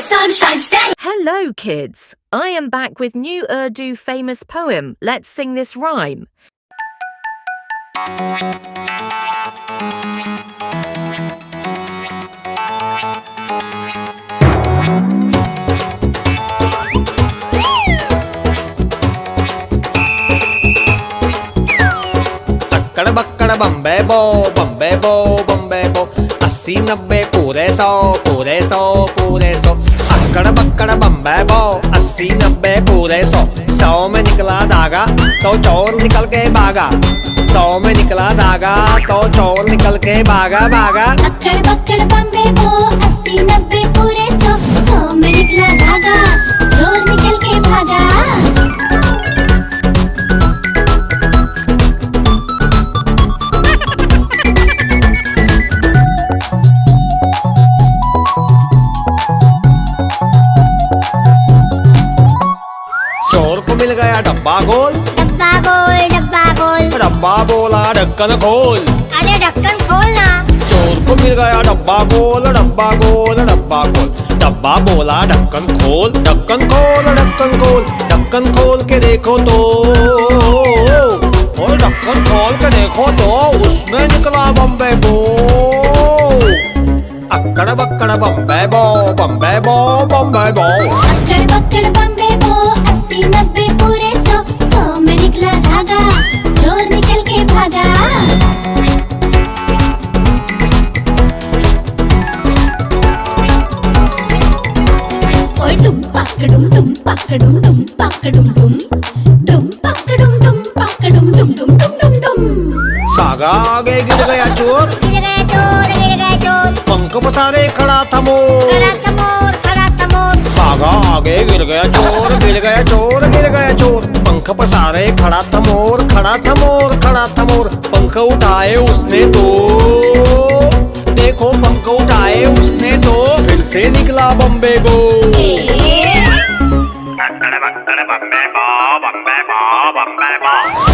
sunshine, stay. Hello, kids. I am back with new Urdu famous poem. Let's sing this rhyme. अक्कड़ बक्कड़ Bombay बो बम्बे बो बम्बे बो 80 90 पूरे 100 पूरे 100 पूरे 100 अक्कड़ बक्कड़ बम्बे बो 80 90 पूरे 100 100 में निकला धागा तो चोर निकल के भागा 100 में निकला धागा तो चोर निकल के भागा भागा अक्कड़ बक्कड़ बम्बे बो 80 90 पूरे 100 100 में निकला धागा चोर निकल के भागा चोर को मिल गया डब्बा गोल डब्बा गोल डब्बा गोल डब्बा बोला ढक्कन खोल अरे ढक्कन खोलना चोर को मिल गया डब्बा गोल डब्बा गोल डब्बा गोल डब्बा बोला ढक्कन खोल ढक्कन खोल ढक्कन खोल ढक्कन खोल के देखो तो और ढक्कन खोल के देखो तो उसमें निकला बम्बे बो अक्कड़ बक्कड़ बम्बे बो बम्बे बो बम्बे बो अक्कड़ बक्कड़ बम्बे बो 80 90 पूरे 100 100 में निकला धागा चोर निकल के भागा ओए डुम पकड़ुम डुम पकड़ुम डुम पकड़ुम डुम डुम पकड़ुम डुम पकड़ुम डुम डुम डुम डुम डुम सागा आगे गिर गया चोर गिर गया चोर गिर गया चोर पंख पसारे खड़ा था मोर खड़ा था मोर खड़ा था मोर सागा आगे गिर गया चोर गिर गया चोर गिर गया चोर पंख पसारे खड़ा था मोर खड़ा था मोर खड़ा था मोर पंख उठाए उसने तो देखो पंख उठाए उसने तो फिर से निकला बम्बे गो ए बम्बे बो बम्बे बो बम्बे बो